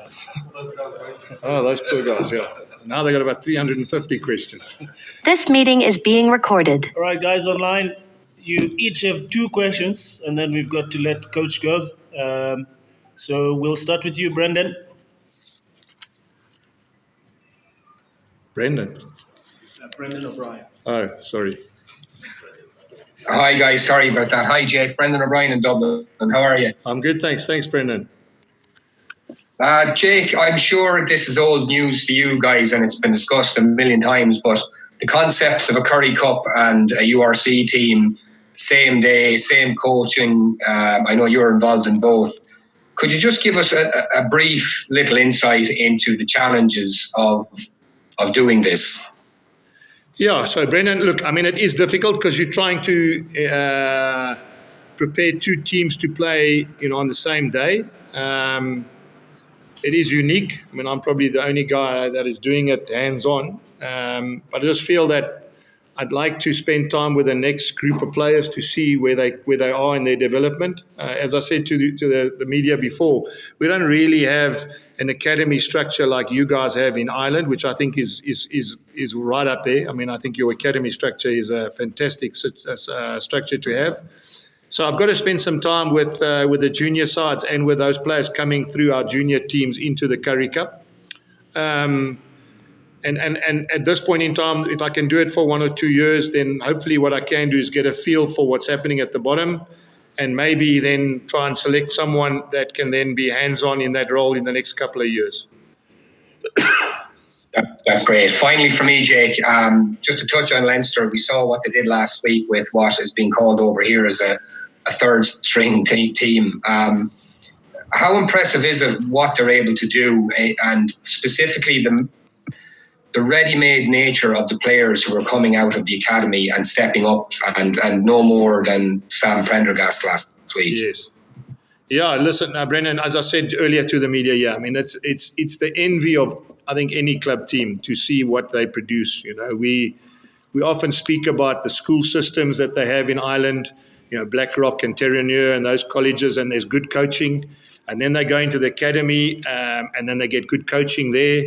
guys. Oh, those poor guys, yeah. Now they got about 350 questions. This meeting is being recorded. All right, guys online, you each have 2 questions, and then we've got to let Coach go. So we'll start with you, Brendan. Brendan. Brendan O'Brien. Oh, sorry. Hi guys, sorry about that. Hi Jake, Brendan O'Brien in Dublin. How are you? I'm good, thanks. Thanks, Brendan. Jake, I'm sure this is old news for you guys and it's been discussed a million times, but the concept of a Curry Cup and a URC team, same day, same coaching, I know you're involved in both. Could you just give us a brief little insight into the challenges of doing this? Yeah, so Brendan, look, I mean, it is difficult because you're trying to prepare 2 teams to play, on the same day. It is unique. I mean, I'm probably the only guy that is doing it hands-on. But I just feel that I'd like to spend time with the next group of players to see where they are in their development. As I said to the media before, we don't really have an academy structure like you guys have in Ireland, which I think is right up there. I mean, I think your academy structure is a fantastic structure to have. So I've got to spend some time with the junior sides and with those players coming through our junior teams into the Curry Cup. And at this point in time, if I can do it for 1 or 2 years, then hopefully what I can do is get a feel for what's happening at the bottom and maybe then try and select someone that can then be hands-on in that role in the next couple of years. That's great. Finally for me, Jake, just to touch on Leinster, we saw what they did last week with what is being called over here as a third string team. How impressive is it what they're able to do, and specifically the ready-made nature of the players who are coming out of the academy and stepping up and no more than Sam Prendergast last week? Yes. Yeah, listen, Brendan, as I said earlier to the media, I mean, it's the envy of, I think, any club team to see what they produce. We often speak about the school systems that they have in Ireland, Blackrock and Terranure and those colleges, and there's good coaching. And then they go into the academy, and then they get good coaching there.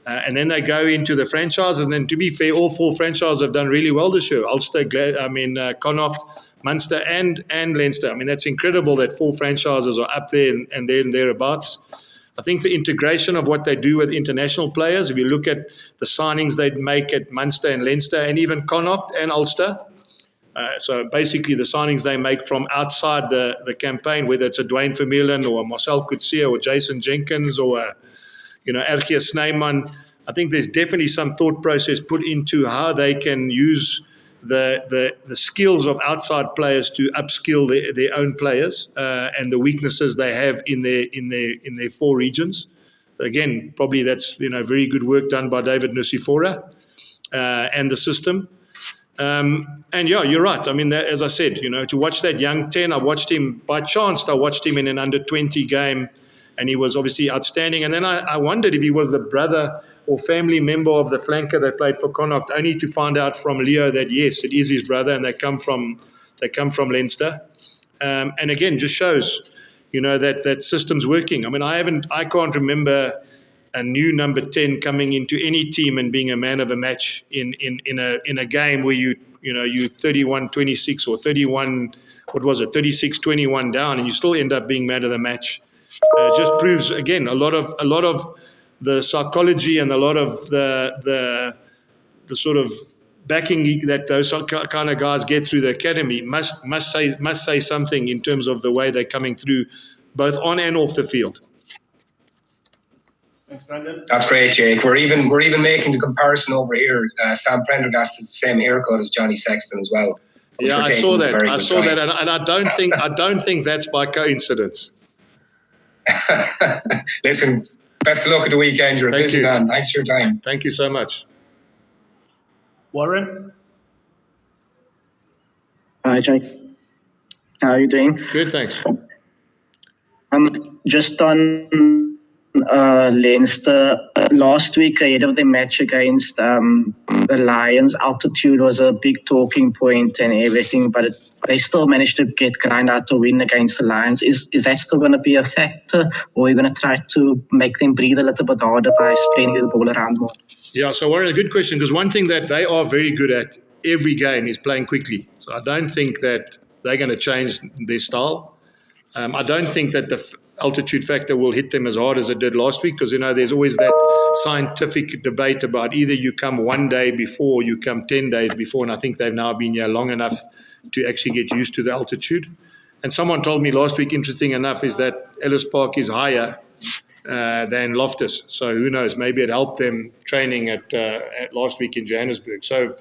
And then they go into the franchises. And then, to be fair, all 4 franchises have done really well this year. Ulster, Connacht, Munster and Leinster. I mean, that's incredible that 4 franchises are up there and thereabouts. I think the integration of what they do with international players, if you look at the signings they'd make at Munster and Leinster and even Connacht and Ulster, so basically the signings they make from outside the campaign, whether it's a Dwayne Vermeulen or a Marcel Coetzee or Jason Jenkins or Ergius Snyman, I think there's definitely some thought process put into how they can use the skills of outside players to upskill their own players and the weaknesses they have in their 4 regions. Again, probably that's very good work done by David Nusifora and the system. And yeah, you're right. I mean, as I said, to watch that young 10, I watched him by chance. I watched him in an under-20 game, and he was obviously outstanding. And then I wondered if he was the brother or family member of the flanker that played for Connacht, only to find out from Leo that yes, it is his brother, and they come from Leinster. And again, just shows, that system's working. I mean, I can't remember a new number 10 coming into any team and being a man of a match in a game where you 31-26 or 36-21 down, and you still end up being man of the match. Just proves again a lot of the psychology and a lot of the sort of backing that those kind of guys get through the academy must say something in terms of the way they're coming through, both on and off the field. Thanks, Brendan. That's great, Jake. We're even making the comparison over here. Sam Prendergast has the same haircut as Johnny Sexton as well. Yeah, I saw that, and I don't think that's by coincidence. Listen, best of luck at the weekend. You're a busy man. Thanks for your time. Thank you so much. Warren? Hi, Jake. How are you doing? Good, thanks. Just on Leinster. Last week, ahead of the match against the Lions, altitude was a big talking point and everything, but they still managed to get grind out to win against the Lions. Is that still going to be a factor, or are you going to try to make them breathe a little bit harder by spreading the ball around more? Yeah, so Warren, a good question, because one thing that they are very good at every game is playing quickly. So I don't think that they're going to change their style. I don't think that the altitude factor will hit them as hard as it did last week, because, there's always that scientific debate about either you come one day before or you come 10 days before, and I think they've now been here long enough to actually get used to the altitude. And someone told me last week, interesting enough, is that Ellis Park is higher than Loftus. So who knows, maybe it helped them training at last week in Johannesburg. So,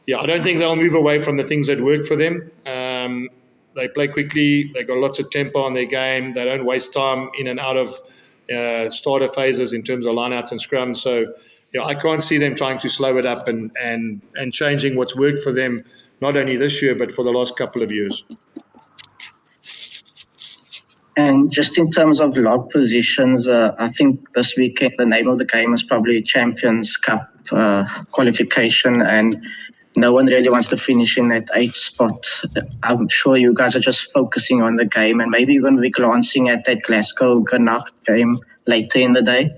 yeah, I don't think they'll move away from the things that work for them. They play quickly. They've got lots of tempo on their game. They don't waste time in and out of starter phases in terms of lineouts and scrums. So, I can't see them trying to slow it up and changing what's worked for them, not only this year, but for the last couple of years. And just in terms of log positions, I think this weekend the name of the game is probably Champions Cup qualification, and no one really wants to finish in that 8th spot. I'm sure you guys are just focusing on the game, and maybe you're going to be glancing at that Glasgow-Connacht game later in the day.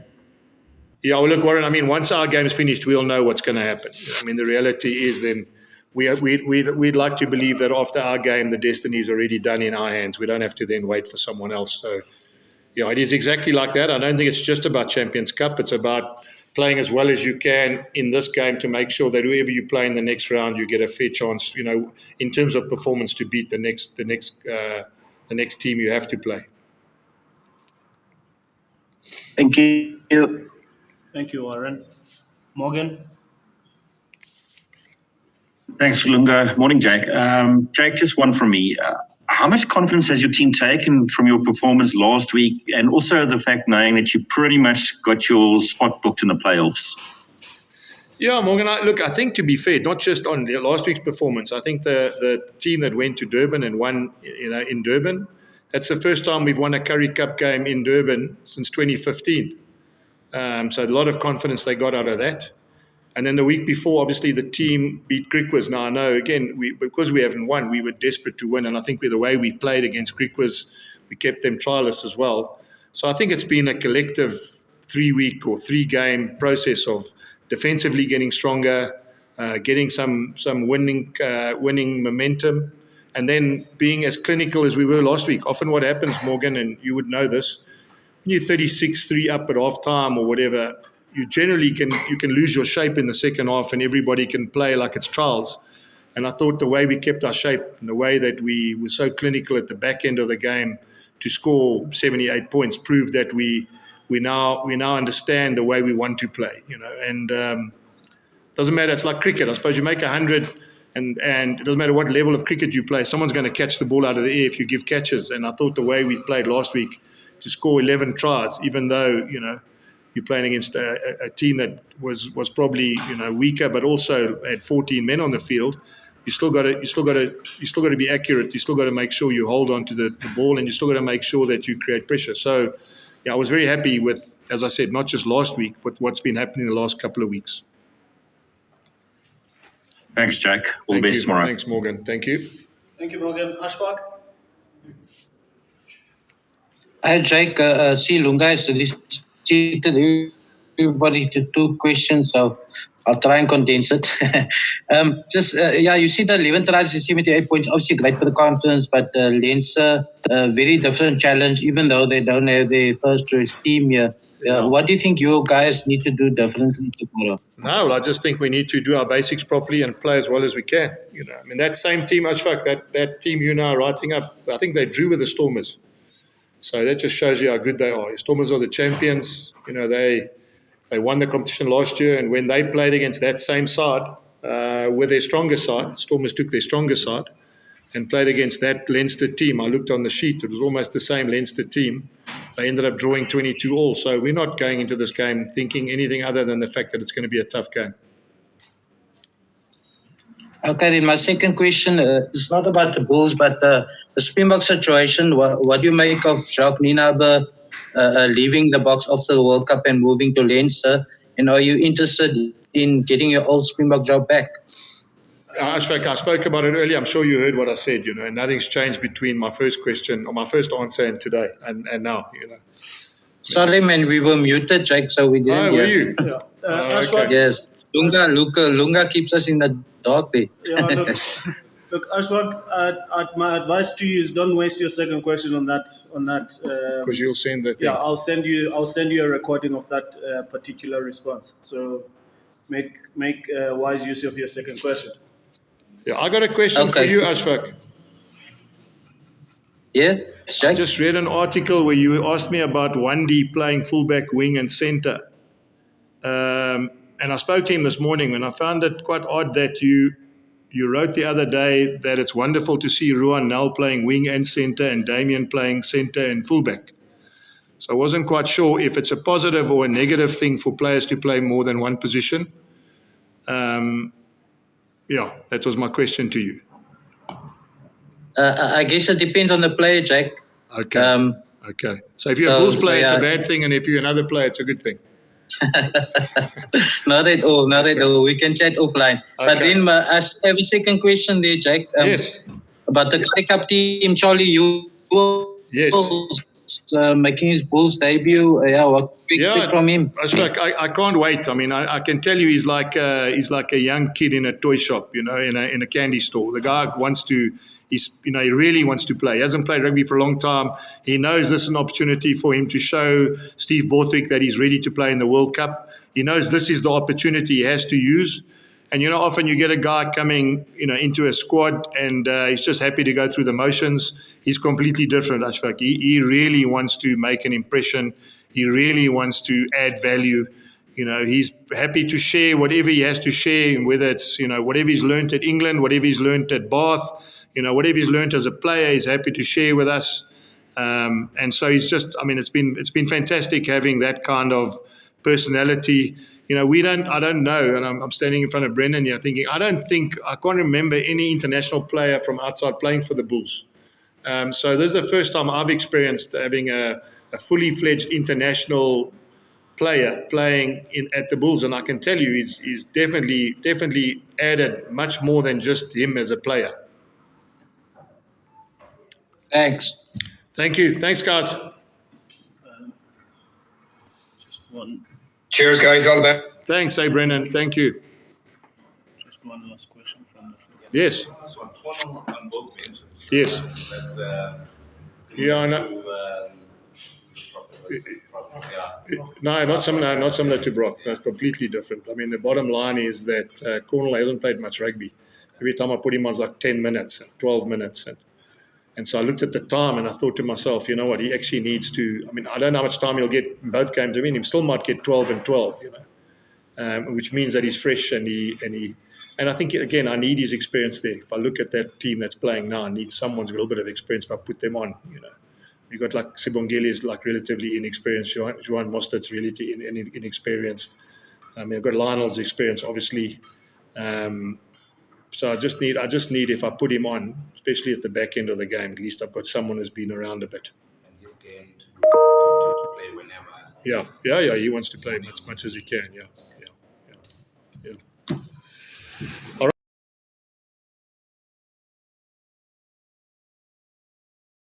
Yeah, well, look, Warren, once our game's finished, we'll know what's going to happen. The reality is then we'd like to believe that after our game, the destiny is already done in our hands. We don't have to then wait for someone else. So, it is exactly like that. I don't think it's just about Champions Cup. It's about playing as well as you can in this game to make sure that whoever you play in the next round, you get a fair chance, in terms of performance, to beat the next team you have to play. Thank you. Thank you, Warren. Morgan? Thanks, Lunga. Morning, Jake. Jake, just one from me. How much confidence has your team taken from your performance last week, and also the fact knowing that you pretty much got your spot booked in the playoffs? Yeah, Morgan, I think, to be fair, not just on last week's performance, I think the team that went to Durban and won, in Durban, that's the first time we've won a Currie Cup game in Durban since 2015. So a lot of confidence they got out of that. And then the week before, obviously, the team beat Griquas. Now, I know, again, because we haven't won, we were desperate to win. And I think with the way we played against Griquas, we kept them trialists as well. So I think it's been a collective 3-week or 3-game process of defensively getting stronger, getting some winning momentum, and then being as clinical as we were last week. Often what happens, Morgan, and you would know this, when you're 36-3 up at half-time or whatever, you generally can lose your shape in the second half, and everybody can play like it's trials. And I thought the way we kept our shape and the way that we were so clinical at the back end of the game to score 78 points proved that we now understand the way we want to play. And doesn't matter. It's like cricket. I suppose you make 100, and it doesn't matter what level of cricket you play. Someone's going to catch the ball out of the air if you give catches. And I thought the way we played last week to score 11 tries, even though you're playing against a team that was probably weaker, but also had 14 men on the field. You still got to be accurate. You still got to make sure you hold on to the ball, and you still got to make sure that you create pressure. So, I was very happy with, as I said, not just last week, but what's been happening the last couple of weeks. Thanks, Jack. All the best tomorrow. Thanks, Morgan. Thank you. Thank you, Morgan. Ashfaq? Hi, Jake. See, Lunga is cheated everybody to 2 questions, so I'll try and condense it. You see the 11 tries, you see 78 points, obviously great for the confidence, but Leinster, a very different challenge, even though they don't have their first choice team here. What do you think you guys need to do differently tomorrow? No, I just think we need to do our basics properly and play as well as we can. That same team, Ashfaq, that team you now are writing up, I think they drew with the Stormers. So that just shows you how good they are. Stormers are the champions. They won the competition last year, and when they played against that same side, with their stronger side, Stormers took their stronger side and played against that Leinster team. I looked on the sheet; it was almost the same Leinster team. They ended up drawing 22-all. So we're not going into this game thinking anything other than the fact that it's going to be a tough game. Okay, then my second question is not about the Bulls, but the Springbok situation. What do you make of Jacques Nienaber leaving the box after the World Cup and moving to Leinster? And are you interested in getting your old Springbok job back? Ashfaq, I spoke about it earlier. I'm sure you heard what I said, and nothing's changed between my first question or my first answer and today and now, Sorry, man, we were muted, Jake, so we didn't were hear. you? Yeah. Okay. Yes. Lunga keeps us in the dark there. Yeah, look, Ashwag, my advice to you is don't waste your second question on that. Because you'll send the thing. Yeah, I'll send you a recording of that particular response. So make wise use of your second question. Yeah, I got a question for Okay. you, Ashfaq. Yes, I Jake? just read an article where you asked me about 1D playing fullback, wing, and centre. And I spoke to him this morning, and I found it quite odd that you wrote the other day that it's wonderful to see Ruan Nel playing wing and centre and Damien playing centre and fullback. So I wasn't quite sure if it's a positive or a negative thing for players to play more than one position. Yeah, that was my question to you. I guess it depends on the player, Jake. Okay. Okay. So if you're a Bulls player, it's a bad thing, and if you're another player, it's a good thing. Not at all. We can chat offline. Okay. But then I have a second question there, Jake. Yes. About the Currie Cup team, Charlie, you Yes. making his Bulls debut. What do you expect from him? I can't wait. I mean, I can tell you he's like a young kid in a toy shop, in a candy store. The guy wants to. He really wants to play. He hasn't played rugby for a long time. He knows this is an opportunity for him to show Steve Borthwick that he's ready to play in the World Cup. He knows this is the opportunity he has to use. And, often you get a guy coming, into a squad and he's just happy to go through the motions. He's completely different, Ashfaq. He really wants to make an impression. He really wants to add value. He's happy to share whatever he has to share, whether it's, whatever he's learned at England, whatever he's learned at Bath, whatever he's learned as a player, he's happy to share with us. And so he's just, it's been fantastic having that kind of personality. I don't know, and I'm standing in front of Brendan here thinking, I can't remember any international player from outside playing for the Bulls. So this is the first time I've experienced having a fully fledged international player playing at the Bulls, and I can tell you he's definitely added much more than just him as a player. Thanks. Thank you. Thanks, guys. Just one. Cheers, guys. All the best. Thanks, Brendan. Thank you. Just one last question from the floor. Yes. Yes. Yeah, I know. No, not similar to Brock. No, completely different. The bottom line is that Cornell hasn't played much rugby. Every time I put him on, it's like 10 minutes, 12 minutes. And so I looked at the time and I thought to myself, you know what, he actually needs to, I don't know how much time he'll get in both games. He still might get 12 and 12, which means that he's fresh and I think, again, I need his experience there. If I look at that team that's playing now, I need someone's got a little bit of experience if I put them on, You've got like Sibongile is like relatively inexperienced. Johan Mostert's really inexperienced. I've got Lionel's experience, obviously. So I just need if I put him on, especially at the back end of the game, at least I've got someone who's been around a bit. And he's game to play whenever. Yeah. He wants to play as much as he can. Yeah. All right.